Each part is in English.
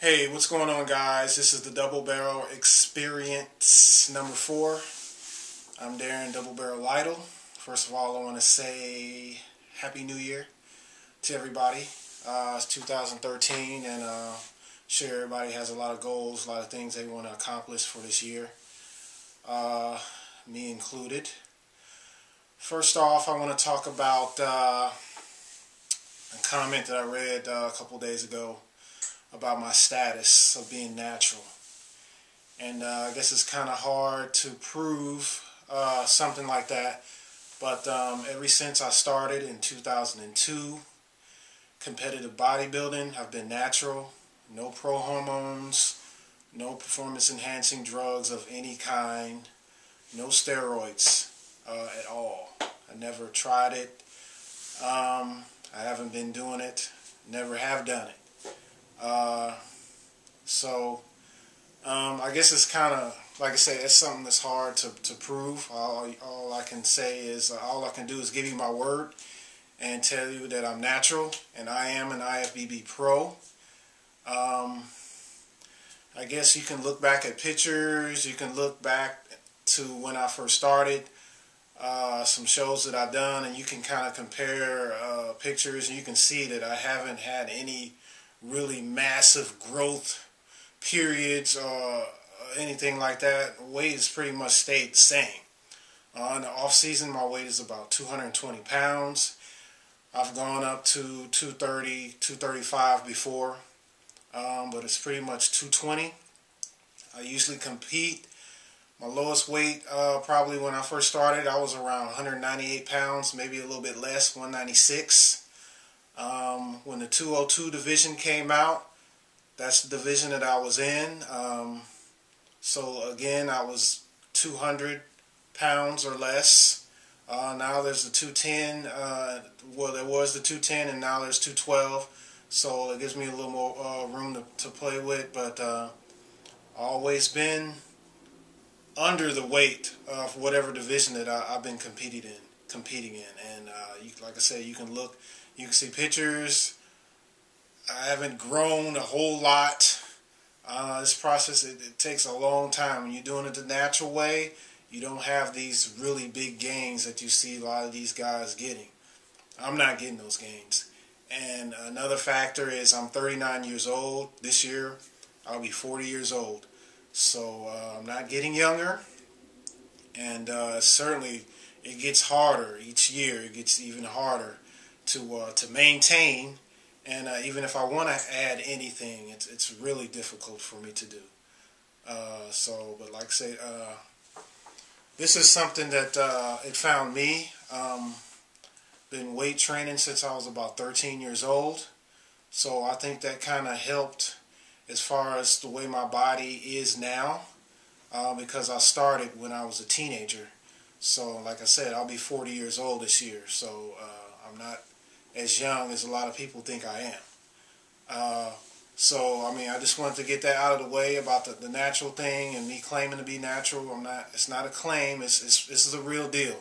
Hey, what's going on, guys? This is the Double Barrel Experience number 4. I'm Daron, Double Barrel Lytle. First of all, I want to say Happy New Year to everybody. It's 2013, and sure everybody has a lot of goals, a lot of things they want to accomplish for this year, me included. First off, I want to talk about a comment that I read a couple days ago about my status of being natural. And I guess it's kind of hard to prove something like that, but ever since I started in 2002, competitive bodybuilding, I've been natural, no pro hormones, no performance enhancing drugs of any kind, no steroids at all. I never tried it. I haven't been doing it, never have done it. I guess it's kind of, like I say, it's something that's hard to prove. All I can say is, all I can do is give you my word and tell you that I'm natural, and I am an IFBB pro. I guess you can look back at pictures, you can look back to when I first started, some shows that I've done, and you can kind of compare pictures, and you can see that I haven't had any really massive growth periods or anything like that. Weight has pretty much stayed the same. In the off season, my weight is about 220 pounds. I've gone up to 230, 235 before, but it's pretty much 220. I usually compete. My lowest weight, probably when I first started, I was around 198 pounds, maybe a little bit less, 196. When the 202 division came out, that's the division that I was in. So again, I was 200 pounds or less. Now there's the 210. Well, there was the 210, and now there's 212. So it gives me a little more room to play with. But always been under the weight of whatever division that I've been competing in. And like I said, you can look. You can see pictures. I haven't grown a whole lot. This process, it takes a long time. When you're doing it the natural way, you don't have these really big gains that you see a lot of these guys getting. I'm not getting those gains. And another factor is I'm 39 years old. This year, I'll be 40 years old. So I'm not getting younger. And certainly, it gets harder each year. It gets even harder to maintain, and even if I want to add anything, it's really difficult for me to do. But like I say, this is something that it found me. Been weight training since I was about 13 years old, so I think that kind of helped as far as the way my body is now, because I started when I was a teenager. So like I said, I'll be 40 years old this year, so I'm not as young as a lot of people think I am. I mean, I just wanted to get that out of the way about the natural thing and me claiming to be natural. It's not a claim. This is a real deal.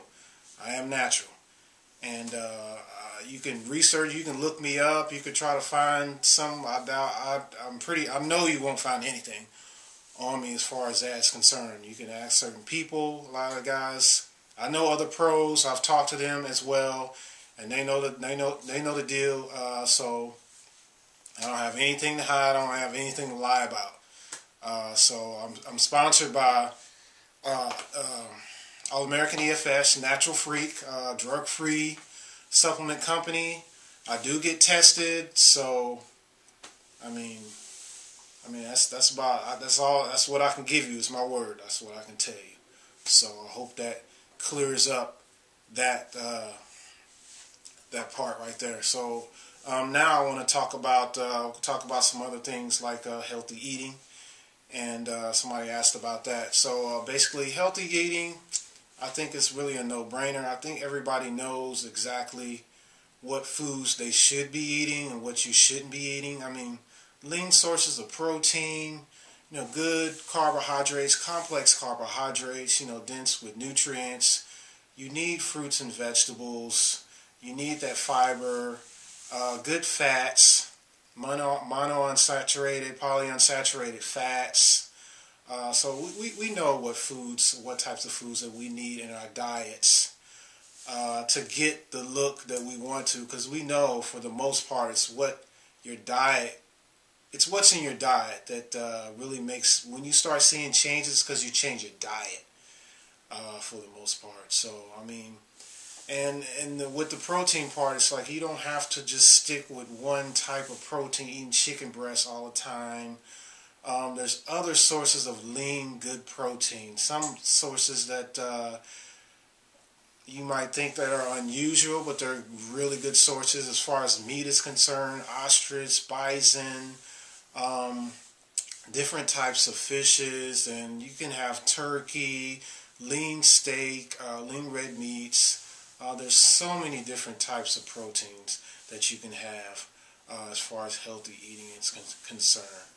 I am natural. And you can research, you can look me up, you could try to find some. I know you won't find anything on me as far as that's concerned. You can ask certain people, a lot of guys. I know other pros, I've talked to them as well. And they know the deal. So I don't have anything to hide. I don't have anything to lie about. So I'm sponsored by All American EFS, Natural Freak, drug-free supplement company. I do get tested. So I mean that's all. That's what I can give you. Is my word. That's what I can tell you. So I hope that clears up that part right there. So now I want to talk about some other things like healthy eating, and somebody asked about that. So basically, healthy eating, I think it's really a no-brainer. I think everybody knows exactly what foods they should be eating and what you shouldn't be eating. I mean, lean sources of protein, good carbohydrates, complex carbohydrates, dense with nutrients. You need fruits and vegetables. You need that fiber, good fats, monounsaturated, polyunsaturated fats. So we know what types of foods that we need in our diets to get the look that we want to, because we know for the most part it's what's in your diet that really makes, when you start seeing changes, because you change your diet for the most part. So I mean, with the protein part, it's like you don't have to just stick with one type of protein, eating chicken breast all the time. There's other sources of lean, good protein. Some sources that you might think that are unusual, but they're really good sources as far as meat is concerned. Ostrich, bison, different types of fishes, and you can have turkey, lean steak, lean red meats. There's so many different types of proteins that you can have as far as healthy eating is concerned.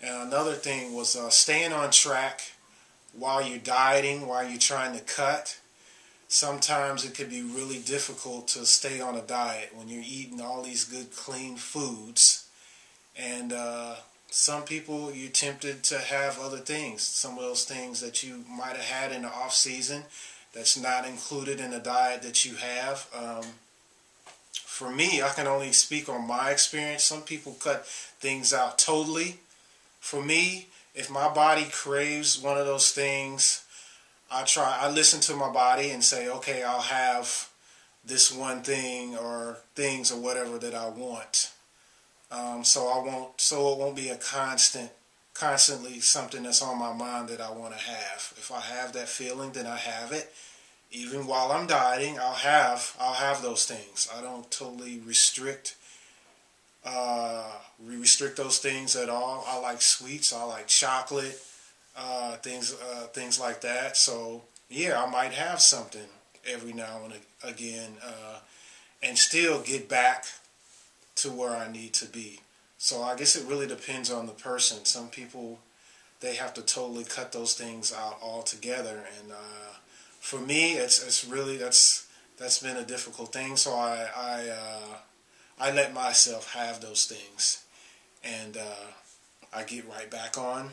And another thing was staying on track while you're dieting, while you're trying to cut. Sometimes it could be really difficult to stay on a diet when you're eating all these good, clean foods. And some people, you're tempted to have other things. Some of those things that you might have had in the off season that's not included in the diet that you have. For me, I can only speak on my experience. Some people cut things out totally. For me, if my body craves one of those things, I listen to my body and say, okay, I'll have this one thing or things or whatever that I want. So it won't be a constantly something that's on my mind that I want to have. If I have that feeling, then I have it. Even while I'm dieting, I'll have those things. I don't totally restrict those things at all. I like sweets. I like chocolate, things like that. So yeah, I might have something every now and again, and still get back to where I need to be. So I guess it really depends on the person. Some people, they have to totally cut those things out altogether, and for me, it's really that's been a difficult thing. So I let myself have those things, and I get right back on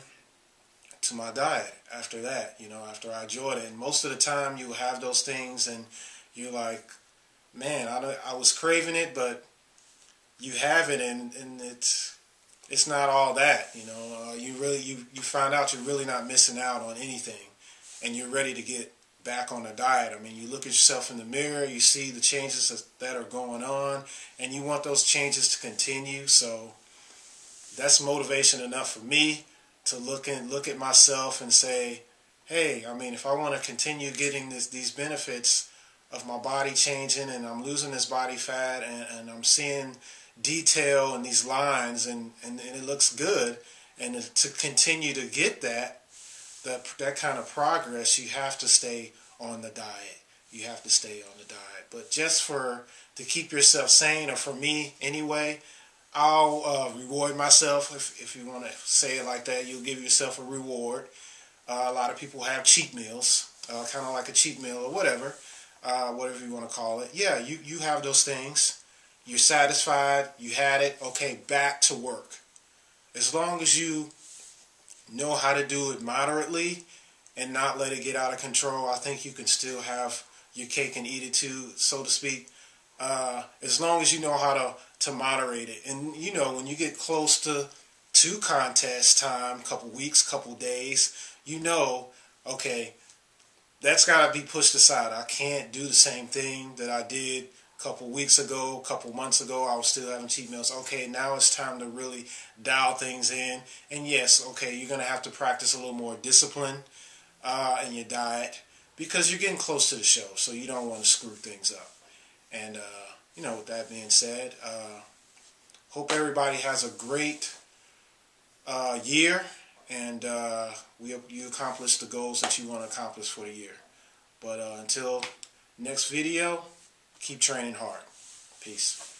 to my diet after that. After I enjoyed it. And most of the time, you have those things, and you're like, man, I was craving it, but you have it, and it's not all that. You find out you're really not missing out on anything, and you're ready to get back on the diet. I mean, you look at yourself in the mirror, you see the changes that are going on, and you want those changes to continue. So that's motivation enough for me to look at myself and say, hey, I mean, if I want to continue getting these benefits of my body changing, and I'm losing this body fat, and I'm seeing detail in these lines, and it looks good, and to continue to get that kind of progress, you have to stay on the diet. You have to stay on the diet. But just to keep yourself sane, or for me anyway, I'll reward myself, if you want to say it like that. You'll give yourself a reward. A lot of people have cheat meals, kind of like a cheat meal or whatever you want to call it. Yeah, you have those things. You're satisfied. You had it. Okay, back to work. As long as you know how to do it moderately and not let it get out of control, I think you can still have your cake and eat it too, so to speak. As long as you know how to moderate it. And when you get close to contest time, couple weeks, couple days, okay, that's got to be pushed aside. I can't do the same thing that I did a couple weeks ago, a couple months ago. I was still having cheat meals. Okay, now it's time to really dial things in. And yes, okay, you're going to have to practice a little more discipline in your diet, because you're getting close to the show, so you don't want to screw things up. And, with that being said, hope everybody has a great year, and you accomplish the goals that you want to accomplish for the year. But until next video, keep training hard. Peace.